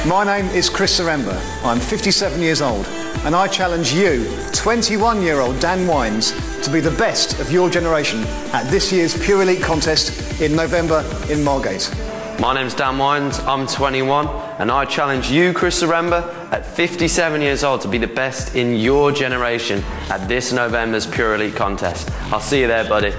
My name is Chris Zaremba. I'm 57 years old and I challenge you, 21-year-old Dan Wynes, to be the best of your generation at this year's Pure Elite contest in November in Margate. My name's Dan Wynes, I'm 21 and I challenge you, Chris Zaremba, at 57 years old to be the best in your generation at this November's Pure Elite contest. I'll see you there, buddy.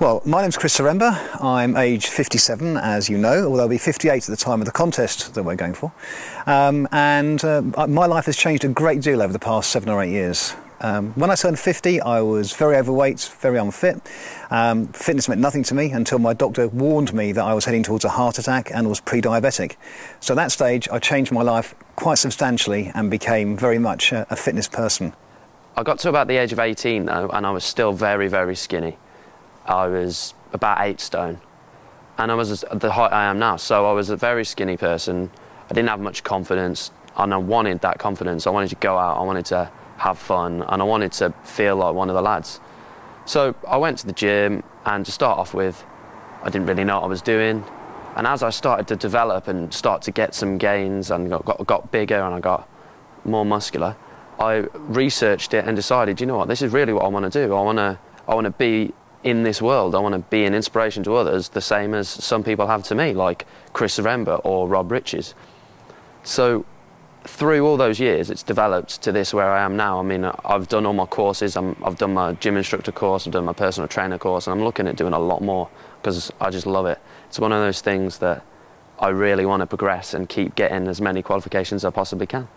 Well, my name's Chris Zaremba. I'm age 57, as you know, although I'll be 58 at the time of the contest that we're going for. My life has changed a great deal over the past 7 or 8 years. When I turned 50, I was very overweight, very unfit. Fitness meant nothing to me until my doctor warned me that I was heading towards a heart attack and was pre-diabetic. So at that stage, I changed my life quite substantially and became very much a fitness person. I got to about the age of 18 though, and I was still very, very skinny. I was about 8 stone, and I was the height I am now, so I was a very skinny person. I didn't have much confidence, and I wanted that confidence. I wanted to go out, I wanted to have fun, and I wanted to feel like one of the lads. So I went to the gym, and to start off with, I didn't really know what I was doing. And as I started to develop and start to get some gains and got bigger and I got more muscular, I researched it and decided, you know what, this is really what I want to do. I want to be in this world. I want to be an inspiration to others, the same as some people have to me, like Chris Zaremba or Rob Riches. So through all those years, it's developed to this where I am now. I mean, I've done all my courses. I've done my gym instructor course, I've done my personal trainer course, and I'm looking at doing a lot more because I just love it. It's one of those things that I really want to progress and keep getting as many qualifications as I possibly can.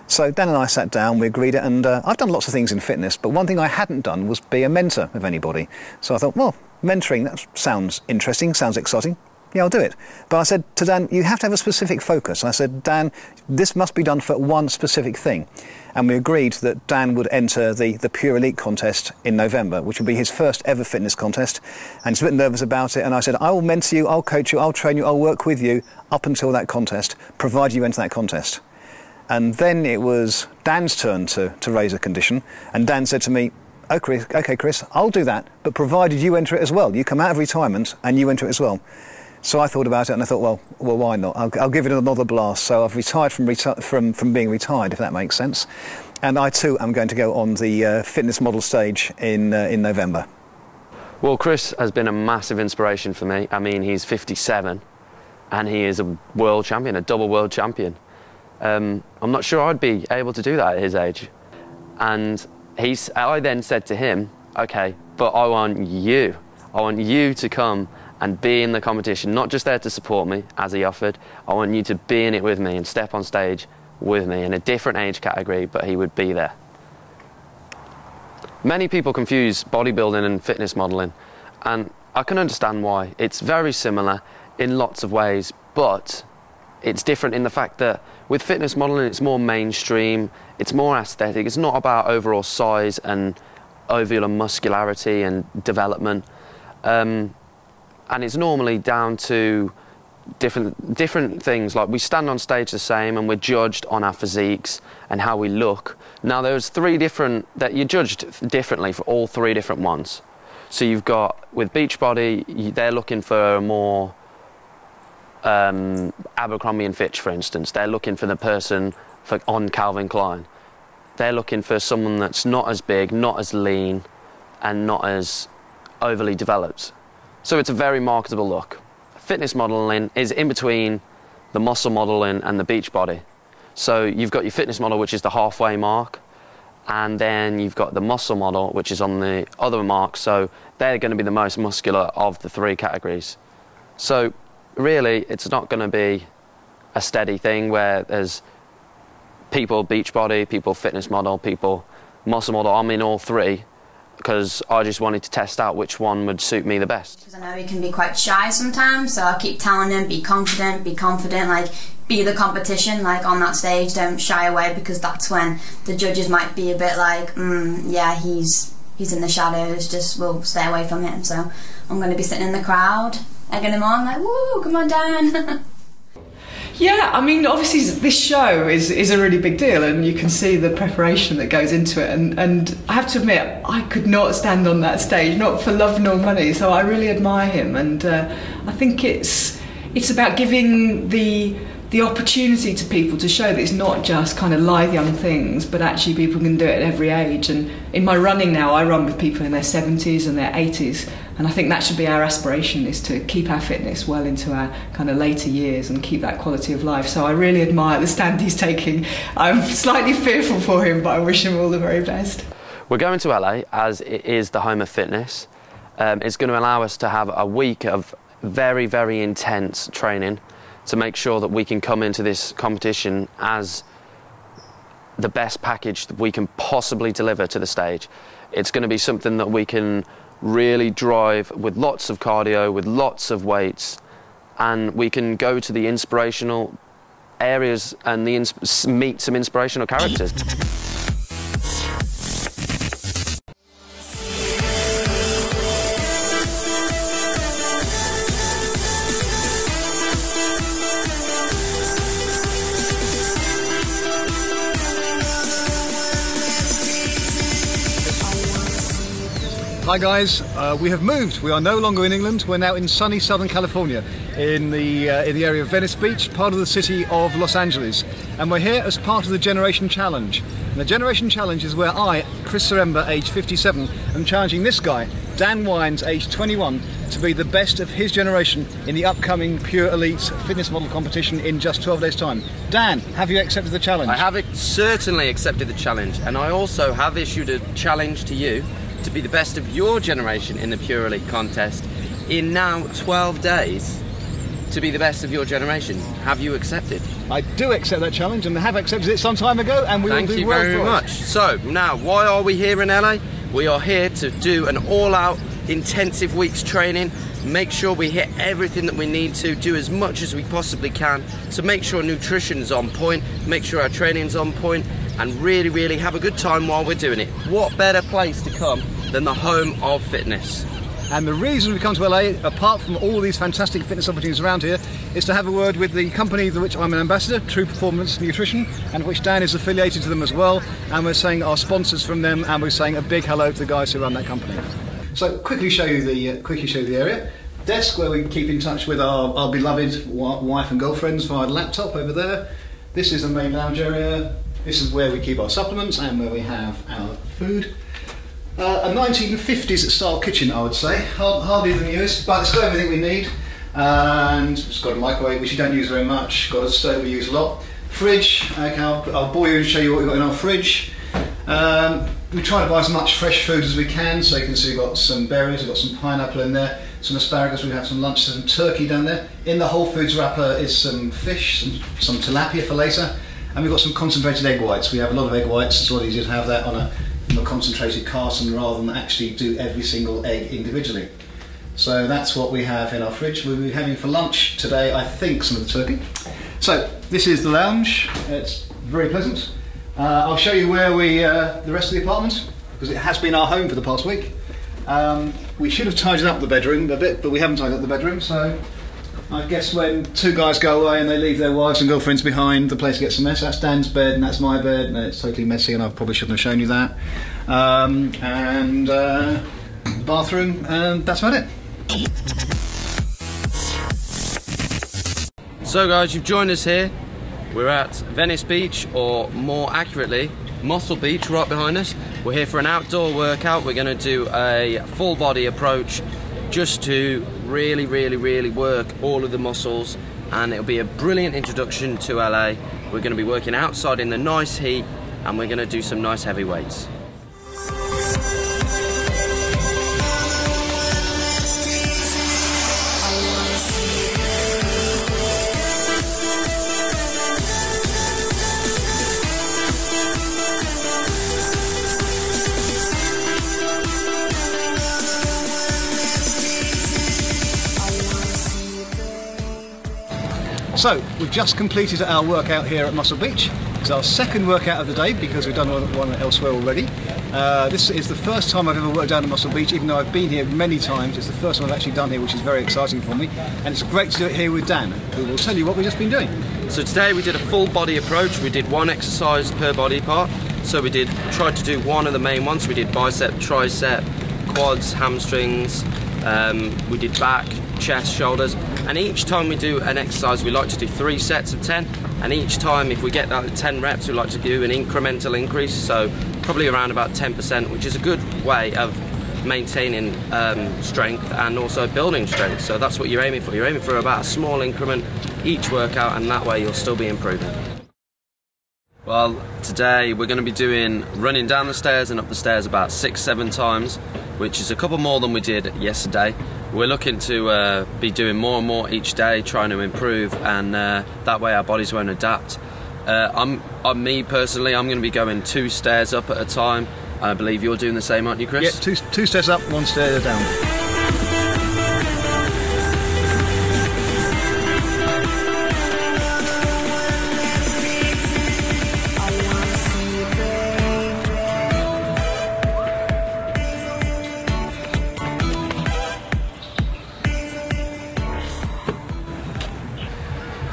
So Dan and I sat down, we agreed it, and I've done lots of things in fitness, but one thing I hadn't done was be a mentor of anybody. So I thought, well, mentoring, that sounds interesting, sounds exciting. Yeah, I'll do it. But I said to Dan, you have to have a specific focus. I said, Dan, this must be done for one specific thing. And we agreed that Dan would enter the Pure Elite contest in November, which would be his first ever fitness contest. And he's a bit nervous about it. And I said, I will mentor you, I'll coach you, I'll train you, I'll work with you up until that contest, provided you enter that contest. And then it was Dan's turn to raise a condition. And Dan said to me, OK, Chris, I'll do that, but provided you enter it as well. You come out of retirement and you enter it as well. So I thought about it and I thought, well, why not? I'll give it another blast. So I've retired from being retired, if that makes sense. And I too am going to go on the fitness model stage in November. Well, Chris has been a massive inspiration for me. I mean, he's 57 and he is a world champion, a double world champion. I'm not sure I'd be able to do that at his age. And I then said to him, OK, but I want you to come and be in the competition, not just there to support me, as he offered. I want you to be in it with me and step on stage with me in a different age category, but he would be there. Many people confuse bodybuilding and fitness modelling, and I can understand why. It's very similar in lots of ways, but it's different in the fact that with fitness modelling, it's more mainstream, it's more aesthetic, it's not about overall size and overall muscularity and development. And it's normally down to different things, like we stand on stage the same and we're judged on our physiques and how we look. Now there's 3 different, that you're judged differently for all 3 different ones. So you've got, with Beachbody, they're looking for a more Abercrombie and Fitch, for instance. They're looking for the person on Calvin Klein. They're looking for someone that's not as big, not as lean, and not as overly developed. So it's a very marketable look. Fitness modelling is in between the muscle modelling and the Beachbody. So you've got your fitness model, which is the halfway mark, and then you've got the muscle model, which is on the other mark. So they're going to be the most muscular of the 3 categories. So really, it's not going to be a steady thing where there's people Beachbody, people fitness model, people muscle model. I'm in all 3. Because I just wanted to test out which one would suit me the best. Because I know he can be quite shy sometimes, so I keep telling him, be confident, like, be the competition, like, on that stage, don't shy away, because that's when the judges might be a bit like, yeah, he's in the shadows, just, we'll stay away from him. So I'm going to be sitting in the crowd, egging him on, like, woo, come on, Dan. Yeah, I mean, obviously this show is a really big deal, and you can see the preparation that goes into it. And I have to admit, I could not stand on that stage, not for love nor money. So I really admire him, and I think it's about giving the opportunity to people to show that it's not just kind of lithe young things, but actually people can do it at every age. And in my running now, I run with people in their 70s and their 80s, and I think that should be our aspiration, is to keep our fitness well into our kind of later years and keep that quality of life. So I really admire the stand he's taking. I'm slightly fearful for him, but I wish him all the very best. We're going to LA as it is the home of fitness. It's going to allow us to have a week of very, very intense training to make sure that we can come into this competition as the best package that we can possibly deliver to the stage. It's going to be something that we can really drive with lots of cardio, with lots of weights, and we can go to the inspirational areas and meet some inspirational characters. Hi guys, we have moved. We are no longer in England. We're now in sunny Southern California, in the area of Venice Beach, part of the city of Los Angeles. And we're here as part of the Generation Challenge. And the Generation Challenge is where I, Chris Zaremba, aged 57, am challenging this guy, Dan Wynes, aged 21, to be the best of his generation in the upcoming Pure Elite fitness model competition in just 12 days' time. Dan, have you accepted the challenge? I have certainly accepted the challenge, and I also have issued a challenge to you to be the best of your generation in the Pure Elite contest in now 12 days to be the best of your generation. Have you accepted? I do accept that challenge, and I have accepted it some time ago, and we will do well for it. Thank you very much. So now, why are we here in LA? We are here to do an all-out intensive week's training, make sure we hit everything that we need to, do as much as we possibly can, so make sure nutrition's on point, make sure our training's on point, and really, really have a good time while we're doing it. What better place to come than the home of fitness? And the reason we come to LA, apart from all these fantastic fitness opportunities around here, is to have a word with the company of which I'm an ambassador, True Performance Nutrition, and which Dan is affiliated to them as well. And we're saying our sponsors from them, and we're saying a big hello to the guys who run that company. So quickly show you the area. Desk where we keep in touch with our beloved wife and girlfriends via laptop over there. This is the main lounge area. This is where we keep our supplements and where we have our food. A 1950s style kitchen, I would say. Hardly the newest, but it's got everything we need. And it's got a microwave, which you don't use very much. Got a stove we use a lot. Fridge, okay, I'll bore you and show you what we've got in our fridge. We try to buy as much fresh food as we can, so you can see we've got some berries, we've got some pineapple in there, some asparagus, we have some lunch, some turkey down there. In the Whole Foods wrapper is some fish, some tilapia for later. And we've got some concentrated egg whites. We have a lot of egg whites. It's a lot easier to have that on a concentrated carton rather than actually do every single egg individually. So that's what we have in our fridge. We'll be having for lunch today, I think, some of the turkey. So this is the lounge. It's very pleasant. I'll show you where the rest of the apartment, because it has been our home for the past week. We should have tidied up the bedroom a bit, but we haven't tidied up the bedroom. So I guess when two guys go away and they leave their wives and girlfriends behind, the place gets a mess. That's Dan's bed and that's my bed, and it's totally messy, and I probably shouldn't have shown you that. Bathroom, and that's about it. So guys, you've joined us here. We're at Venice Beach, or more accurately, Muscle Beach, right behind us. We're here for an outdoor workout. We're going to do a full body approach just to really, really, really work all of the muscles, and it'll be a brilliant introduction to LA. We're going to be working outside in the nice heat, and we're going to do some nice heavy weights. So we've just completed our workout here at Muscle Beach. It's our second workout of the day because we've done one elsewhere already. This is the first time I've ever worked down at Muscle Beach, even though I've been here many times. It's the first time I've actually done here, which is very exciting for me. And it's great to do it here with Dan, who will tell you what we've just been doing. So today we did a full body approach. We did one exercise per body part. So we tried to do one of the main ones. We did bicep, tricep, quads, hamstrings. We did back, chest, shoulders. And each time we do an exercise, we like to do 3 sets of 10. And each time, if we get that 10 reps, we like to do an incremental increase. So probably around about 10%, which is a good way of maintaining strength and also building strength. So that's what you're aiming for. You're aiming for about a small increment each workout, and that way you'll still be improving. Well, today we're going to be doing running down the stairs and up the stairs about 6-7 times, which is a couple more than we did yesterday. We're looking to be doing more and more each day, trying to improve, and that way our bodies won't adapt. Me personally, I'm going to be going 2 stairs up at a time. I believe you're doing the same, aren't you, Chris? Yeah, two stairs up, 1 stair down.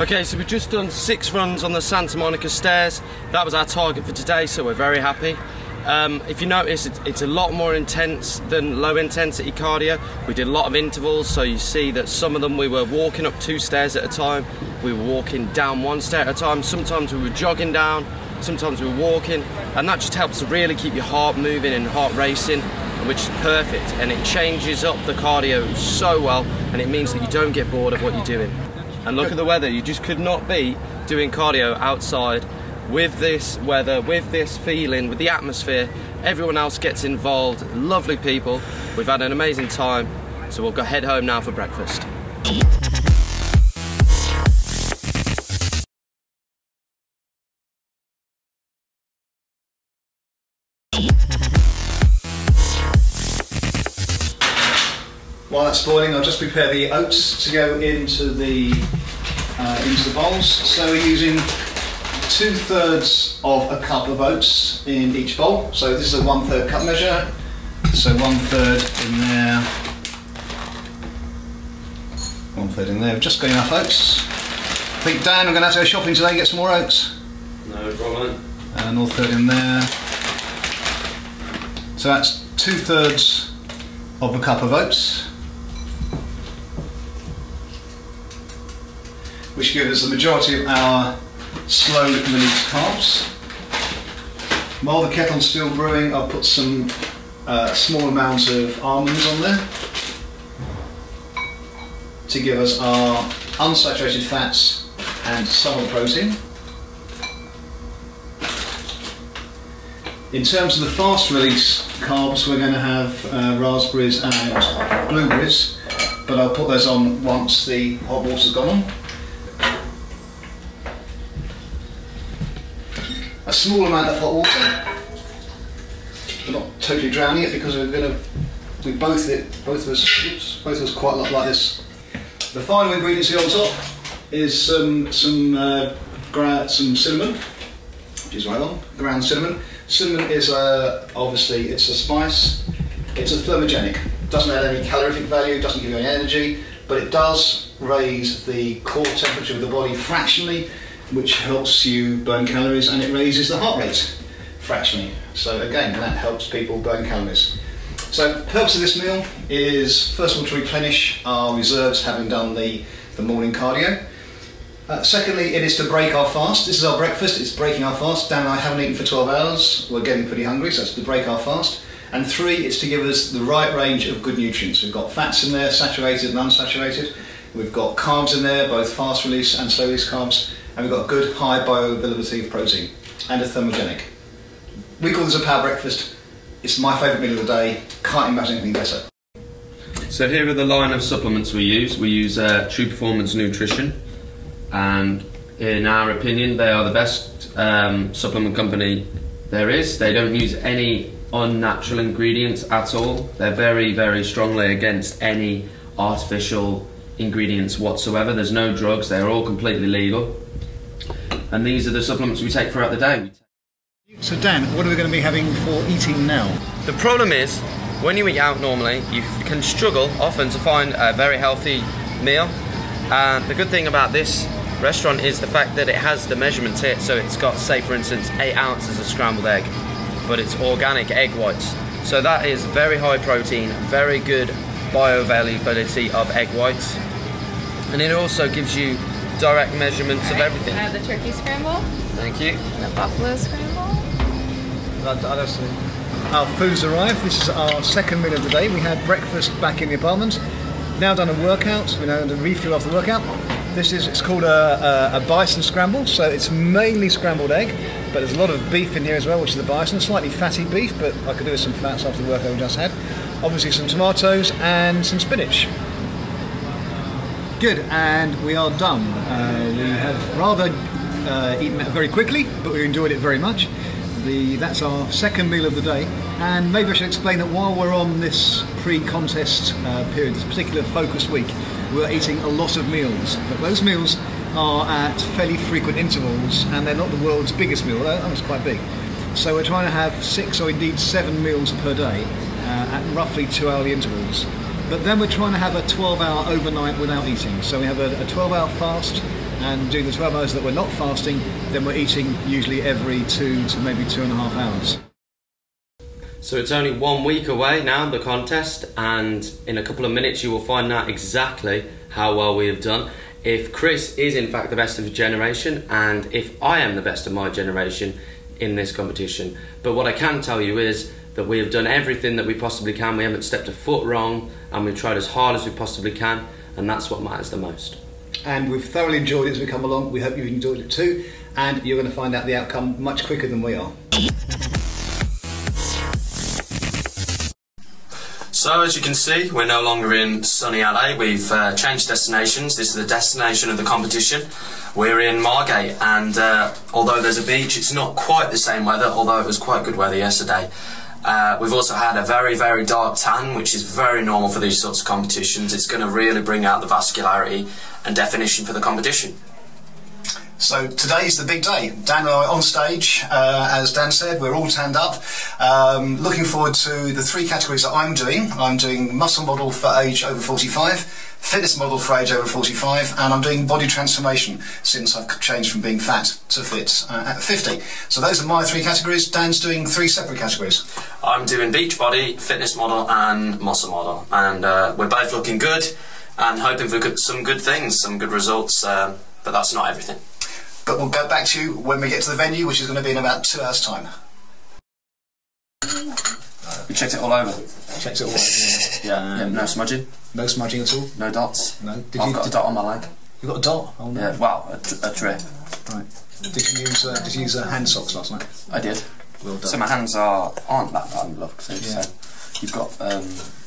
Okay, so we've just done 6 runs on the Santa Monica stairs. That was our target for today, so we're very happy. If you notice, it's a lot more intense than low intensity cardio. We did a lot of intervals, so you see that some of them we were walking up 2 stairs at a time, we were walking down 1 stair at a time, sometimes we were jogging down, sometimes we were walking, and that just helps to really keep your heart moving and heart racing, which is perfect, and it changes up the cardio so well, and it means that you don't get bored of what you're doing. And look at the weather, you just could not be doing cardio outside with this weather, with this feeling, with the atmosphere. Everyone else gets involved, lovely people. We've had an amazing time, so we'll go head home now for breakfast. While that's boiling, I'll just prepare the oats to go into the bowls. So we're using 2/3 of a cup of oats in each bowl. So this is a 1/3 cup measure. So 1/3 in there, 1/3 in there. We've just got enough oats. I think, Dan, I'm going to have to go shopping today and get some more oats. No problem. And another 1/3 in there. So that's 2/3 of a cup of oats, which gives us the majority of our slow release carbs. While the kettle's still brewing, I'll put some small amounts of almonds on there to give us our unsaturated fats and some of the protein. In terms of the fast release carbs, we're going to have raspberries and blueberries, but I'll put those on once the hot water's gone on. A small amount of hot water. We're not totally drowning it because both of us quite like this. The final ingredients here on top is some cinnamon, which is right on, ground cinnamon. Cinnamon is obviously it's a spice. It's a thermogenic. Doesn't add any calorific value. Doesn't give you any energy, but it does raise the core temperature of the body fractionally, which helps you burn calories, and it raises the heart rate fractionally. So again, that helps people burn calories. So the purpose of this meal is, first of all, to replenish our reserves, having done the morning cardio. Secondly, it is to break our fast. This is our breakfast, it's breaking our fast. Dan and I haven't eaten for 12 hours. We're getting pretty hungry, so it's to break our fast. And 3, it's to give us the right range of good nutrients. We've got fats in there, saturated and unsaturated. We've got carbs in there, both fast release and slow release carbs. And we've got a good high bioavailability of protein and a thermogenic. We call this a power breakfast. It's my favourite meal of the day. Can't imagine anything better. So here are the line of supplements we use. We use True Performance Nutrition, and in our opinion, they are the best supplement company there is. They don't use any unnatural ingredients at all. They're very, very strongly against any artificial ingredients whatsoever. There's no drugs. They're all completely legal. And these are the supplements we take throughout the day. So Dan, what are we going to be having for eating now? The problem is, when you eat out normally, you can struggle often to find a very healthy meal. And the good thing about this restaurant is the fact that it has the measurements here. So it's got, say for instance, 8 ounces of scrambled egg, but it's organic egg whites. So that is very high protein, very good bioavailability of egg whites. And it also gives you direct measurements of everything. The turkey scramble. Thank you. The buffalo scramble. Our food's arrived. This is our second meal of the day. We had breakfast back in the apartment. Now done a workout. We're now going to refuel after the workout. It's called a bison scramble. So it's mainly scrambled egg, but there's a lot of beef in here as well, which is the bison. Slightly fatty beef, but I could do with some fats after the workout we just had. Obviously some tomatoes and some spinach. Good, and we are done. We have rather eaten it very quickly, but we enjoyed it very much. That's our second meal of the day, and maybe I should explain that while we're on this pre-contest period, this particular focused week, we're eating a lot of meals, but those meals are at fairly frequent intervals, and they're not the world's biggest meal, although that was quite big. So we're trying to have 6 or indeed 7 meals per day at roughly 2-hourly intervals. But then we're trying to have a 12-hour overnight without eating. So we have a 12-hour fast, and during the 12 hours that we're not fasting, then we're eating usually every 2 to maybe 2.5 hours. So it's only 1 week away now, the contest, and in a couple of minutes you will find out exactly how well we have done. If Chris is in fact the best of his generation, and if I am the best of my generation in this competition. But what I can tell you is that we have done everything that we possibly can. We haven't stepped a foot wrong, and we've tried as hard as we possibly can, and that's what matters the most. And we've thoroughly enjoyed it as we come along. We hope you've enjoyed it too, and you're going to find out the outcome much quicker than we are. So as you can see, we're no longer in sunny LA. We've changed destinations. This is the destination of the competition. We're in Margate, and although there's a beach, it's not quite the same weather, although it was quite good weather yesterday. We've also had a very, very dark tan, which is very normal for these sorts of competitions. It's going to really bring out the vascularity and definition for the competition. So today's the big day. Dan and I are on stage, as Dan said, we're all tanned up. Looking forward to the 3 categories that I'm doing. I'm doing muscle model for age over 45, fitness model for age over 45, and I'm doing body transformation since I've changed from being fat to fit at 50. So those are my 3 categories. Dan's doing 3 separate categories. I'm doing beach body, fitness model and muscle model, and we're both looking good and hoping for some good things, some good results, but that's not everything. But we'll go back to you when we get to the venue, which is going to be in about 2 hours' time. We checked it all over. Checked it all over. Yeah, no smudging. No smudging at all? No dots. No. I've got a dot on my leg. You got a dot? Oh no. Yeah, well, a trip. Right. Did you use hand socks last night? I did. Well done. So my hands aren't that bad, look. So you've got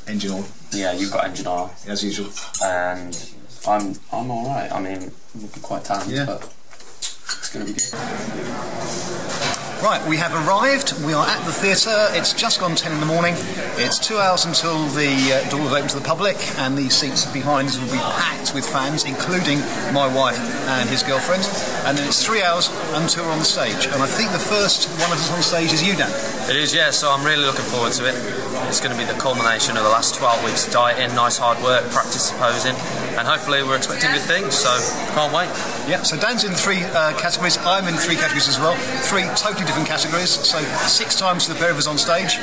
engine oil. Yeah, you've got engine oil. As usual. And I'm all right. I mean, I'm looking quite tanned, but it's going to be good. Right, we have arrived. We are at the theatre. It's just gone 10 in the morning. It's 2 hours until the doors open to the public, and the seats behind us will be packed with fans, including my wife and his girlfriend. And then it's 3 hours until we're on the stage. And I think the first one of us on stage is you, Dan. It is, yeah. So I'm really looking forward to it. It's going to be the culmination of the last 12 weeks of dieting, nice hard work, practice posing, and hopefully we're expecting good things. So can't wait. Yeah. So Dan's in 3 categories. I'm in 3 categories as well. 3 totally different categories. So 6 times for the pair of us on stage.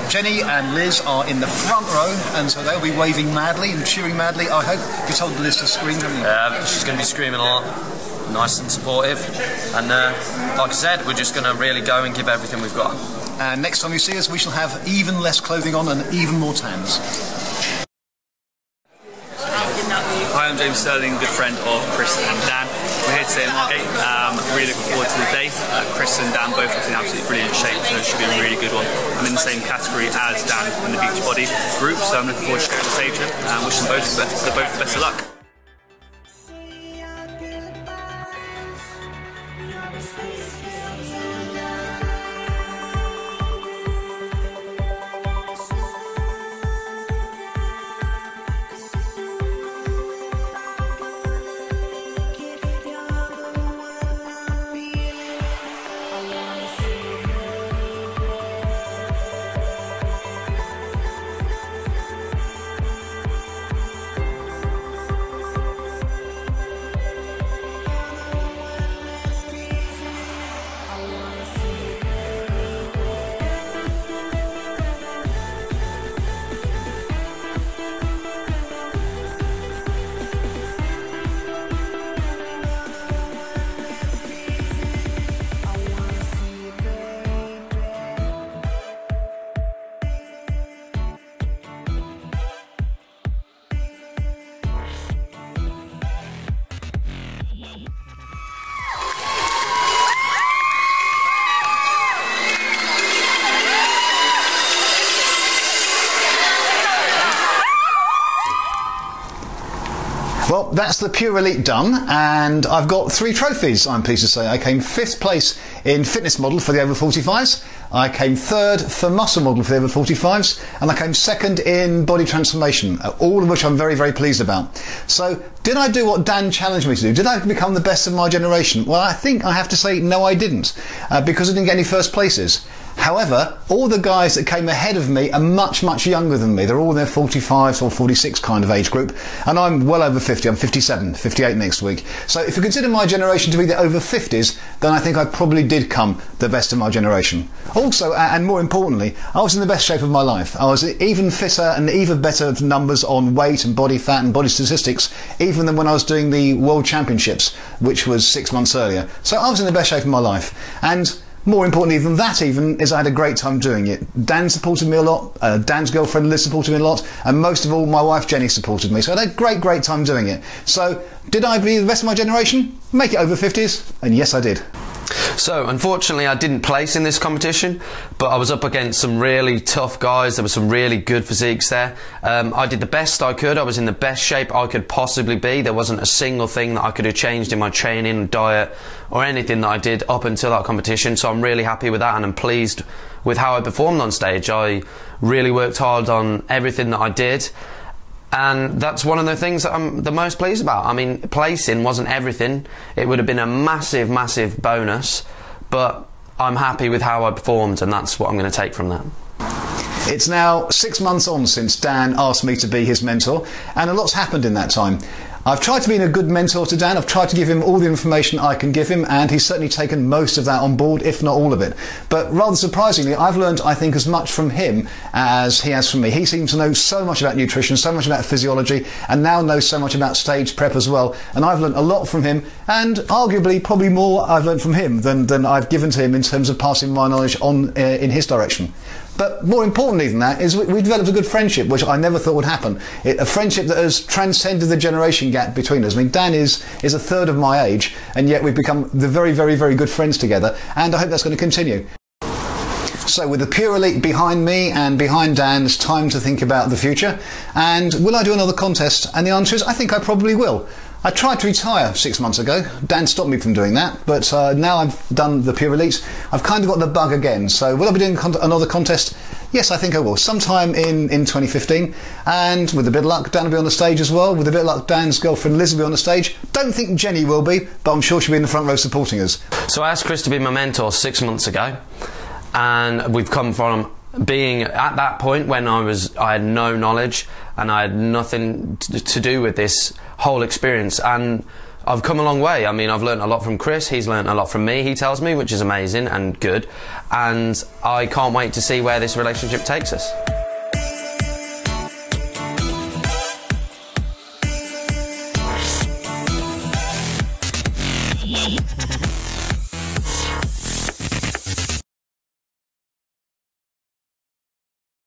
Jenny and Liz are in the front row, and so they'll be waving madly and cheering madly. I hope you told Liz to scream, haven't you? Yeah, she's going to be screaming a lot. Nice and supportive. And like I said, we're just going to really go and give everything we've got. And next time you see us, we shall have even less clothing on and even more tans. Hi, I'm James Sterling, good friend of Chris and Dan. We're here today in Margate. Really looking forward to the day. Chris and Dan both look in absolutely brilliant shape, so it should be a really good one. I'm in the same category as Dan in the Beachbody group, so I'm looking forward to sharing the stage with them and wishing both the best of luck. Well, that's the Pure Elite done, and I've got 3 trophies, I'm pleased to say. I came 5th place in fitness model for the over 45s, I came 3rd for muscle model for the over 45s, and I came 2nd in body transformation, all of which I'm very, very pleased about. So, did I do what Dan challenged me to do? Did I become the best of my generation? Well, I think I have to say no, I didn't, because I didn't get any first places. However, all the guys that came ahead of me are much, much younger than me. They're all in their 45s or 46 kind of age group, and I'm well over 50. I'm 57, 58 next week. So if you consider my generation to be the over 50s, then I think I probably did come the best of my generation. Also, and more importantly, I was in the best shape of my life. I was even fitter and even better numbers on weight and body fat and body statistics, even than when I was doing the World Championships, which was 6 months earlier. So I was in the best shape of my life. And more importantly than that even, is I had a great time doing it. Dan supported me a lot, Dan's girlfriend Liz supported me a lot, and most of all my wife Jenny supported me. So I had a great, great time doing it. So, did I be the best of my generation? Make it over 50s? And yes, I did. So, unfortunately, I didn't place in this competition, but I was up against some really tough guys. There were some really good physiques there. I did the best I could. I was in the best shape I could possibly be. There wasn't a single thing that I could have changed in my training, diet, or anything that I did up until that competition. So I'm really happy with that, and I'm pleased with how I performed on stage. I really worked hard on everything that I did. And that's one of the things that I'm the most pleased about. I mean, placing wasn't everything. It would have been a massive, massive bonus, but I'm happy with how I performed, and that's what I'm going to take from that. It's now 6 months on since Dan asked me to be his mentor, and a lot's happened in that time. I've tried to be a good mentor to Dan. I've tried to give him all the information I can give him, and he's certainly taken most of that on board, if not all of it. But rather surprisingly, I've learned, I think, as much from him as he has from me. He seems to know so much about nutrition, so much about physiology, and now knows so much about stage prep as well. And I've learned a lot from him, and arguably probably more I've learned from him than I've given to him in terms of passing my knowledge on in his direction. But more importantly than that is we developed a good friendship, which I never thought would happen. A friendship that has transcended the generation gap between us. I mean, Dan is a third of my age, and yet we've become the very, very, very good friends together, and I hope that's going to continue. So with the Pure Elite behind me and behind Dan, it's time to think about the future. And will I do another contest? And the answer is, I think I probably will. I tried to retire 6 months ago. Dan stopped me from doing that, but now I've done the Pure Elite, I've kind of got the bug again. So will I be doing another contest? Yes, I think I will. Sometime in 2015. And with a bit of luck, Dan will be on the stage as well. With a bit of luck, Dan's girlfriend Liz will be on the stage. Don't think Jenny will be, but I'm sure she'll be in the front row supporting us. So I asked Chris to be my mentor 6 months ago, and we've come from being at that point when I had no knowledge and I had nothing to do with this whole experience, and I've come a long way. I mean, I've learned a lot from Chris, he's learned a lot from me, he tells me, which is amazing and good, and I can't wait to see where this relationship takes us.